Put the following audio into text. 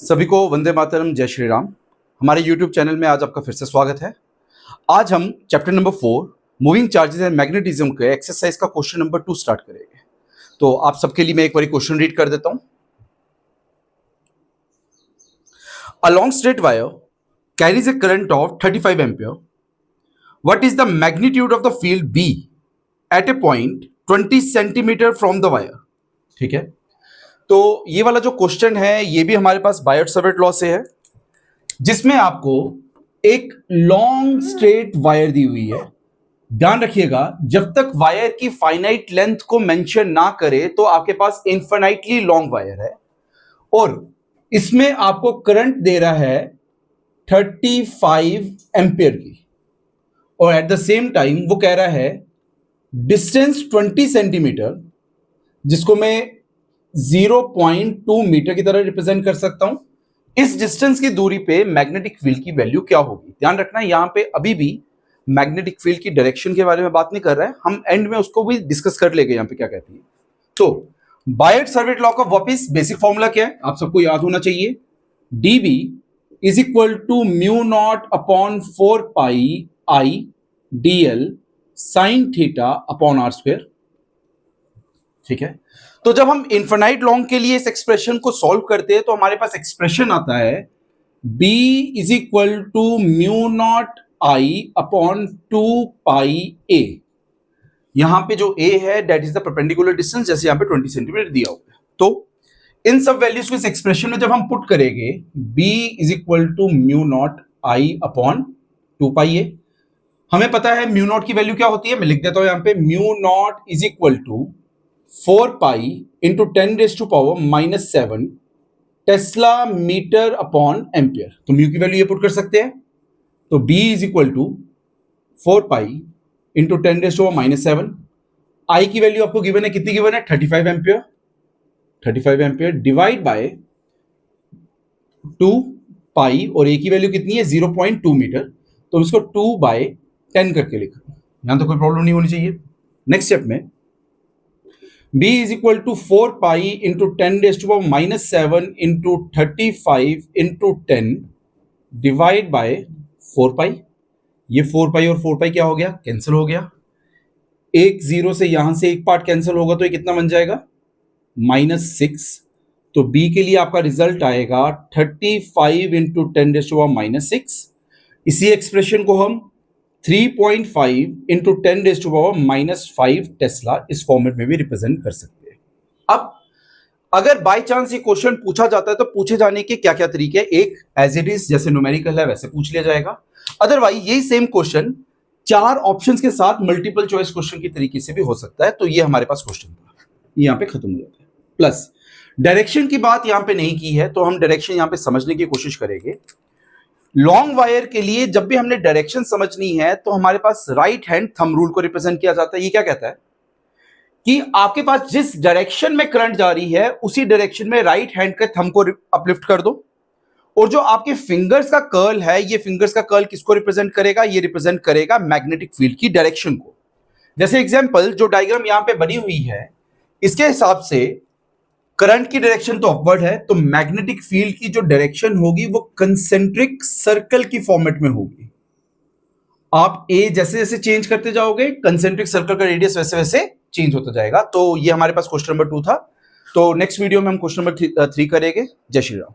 सभी को वंदे मातरम, जय श्री राम। हमारे YouTube चैनल में आज आपका फिर से स्वागत है। आज हम chapter number 4 moving charges and magnetism के एक्सरसाइज का क्वेश्चन नंबर 2 स्टार्ट करेंगे। तो आप सबके लिए मैं एक बार क्वेश्चन रीड कर देता हूं। A long straight wire carries a current of 35 ampere. What is the magnitude of the field B at a point 20 centimeter from the wire. ठीक है, तो ये वाला जो क्वेश्चन है ये भी हमारे पास बायट-सावर्त लॉ से है, जिसमें आपको एक लॉन्ग स्ट्रेट वायर दी हुई है। ध्यान रखिएगा, जब तक वायर की फाइनाइट लेंथ को मेंशन ना करे तो आपके पास इनफाइनाइटली लॉन्ग वायर है और इसमें आपको करंट दे रहा है 35 एम्पियर की और एट द सेम टाइम वो कह रहा है डिस्टेंस 20 सेंटीमीटर, जिसको मैं 0.2 मीटर की तरह रिप्रेजेंट कर सकता हूं। इस डिस्टेंस की दूरी पे मैग्नेटिक फील्ड की वैल्यू क्या होगी। ध्यान रखना, यहां पे अभी भी मैग्नेटिक फील्ड की डायरेक्शन के बारे में बात नहीं कर रहा है, हम एंड में उसको भी डिस्कस कर लेंगे यहां पे क्या कहती है। तो बायट-सावर्त लॉ का वापस बेसिक फॉर्मूला क्या है, आप सबको याद होना चाहिए। dB is equal to mu naught upon 4 pi I dl sine theta upon r square. ठीक है, तो जब हम इनफिनाइट लॉन्ग के लिए इस एक्सप्रेशन को सॉल्व करते हैं तो हमारे पास एक्सप्रेशन आता है B is equal to mu naught I upon 2 pi a. यहां पे जो A है that is the perpendicular distance, जैसे यहां पे 20 सेंटीमीटर दिया हुआ है। तो इन सब वैल्यूज को इस एक्सप्रेशन में जब हम पुट करेंगे B is equal to mu naught I upon 2 pi a. हमें पता है म्यू नॉट की वैल्यू क्या होती है, मैं लिख देता हूं यहां पे mu not is equal to 4 pi into 10 raise to power -7 tesla metre upon ampere. तो म्यू की वैल्यू ये पुट कर सकते हैं। तो B is equal to 4 pi into 10 raise to power -7। I की वैल्यू आपको गिवन है, कितनी गिवन है, 35 ampere. 35 ampere divide by 2 pi और A की वैल्यू कितनी है, 0.2 मीटर। तो इसको 2/10 करके लिखो, यहां तो कोई प्रॉब्लम नहीं होनी चाहिए। नेक्स्ट स्टेप में B is equal to 4 pi into 10 raised to power -7 into 35 into 10 divide by 4 pi। ये 4 pi और 4 pi क्या हो गया, कैंसिल हो गया। एक जीरो से यहां से एक पार्ट कैंसिल होगा तो ये कितना बन जाएगा, -6। तो B के लिए आपका रिजल्ट आएगा 35 इंटू 10 रेज़ टू पावर -6। इसी एक्सप्रेशन को हम 3.5 into 10 raise to power -5 tesla इस फॉर्मेट में भी रिप्रेजेंट कर सकते हैं। अब अगर बाय चांस ये क्वेश्चन पूछा जाता है तो पूछे जाने के क्या क्या तरीके हैं। एक, एज इट इज जैसे न्यूमेरिकल है वैसे पूछ लिया जाएगा। अदरवाइज यही सेम क्वेश्चन 4 ऑप्शंस के साथ मल्टीपल चॉइस क्वेश्चन की तरीके से भी हो सकता है। तो ये हमारे पास क्वेश्चन था, यहां पे खत्म हो जाता है। प्लस डायरेक्शन की बात यहां पे नहीं की है, तो हम डायरेक्शन यहां पे समझने की कोशिश करेंगे। लॉन्ग वायर के लिए जब भी हमने डायरेक्शन समझनी है तो हमारे पास राइट हैंड थंब रूल को रिप्रेजेंट किया जाता है। ये क्या कहता है कि आपके पास जिस डायरेक्शन में करंट जा रही है उसी डायरेक्शन में राइट हैंड के थंब को अपलिफ्ट कर दो, और जो आपके फिंगर्स का कर्ल है, ये फिंगर्स का कर्ल किसको रिप्रेजेंट करेगा, ये रिप्रेजेंट करेगा मैग्नेटिक फील्ड की डायरेक्शन को। जैसे एग्जांपल जो डायग्राम यहां पे बनी हुई है, इसके हिसाब से करंट की डायरेक्शन तो अपवर्ड है, तो मैग्नेटिक फील्ड की जो डायरेक्शन होगी वो कंसेंट्रिक सर्कल की फॉर्मेट में होगी। आप ए जैसे जैसे चेंज करते जाओगे कंसेंट्रिक सर्कल का रेडियस वैसे वैसे चेंज होता जाएगा। तो ये हमारे पास क्वेश्चन नंबर 2 था। तो नेक्स्ट वीडियो में हम क्वेश्चन नंबर 3 करेंगे। जय श्री राम।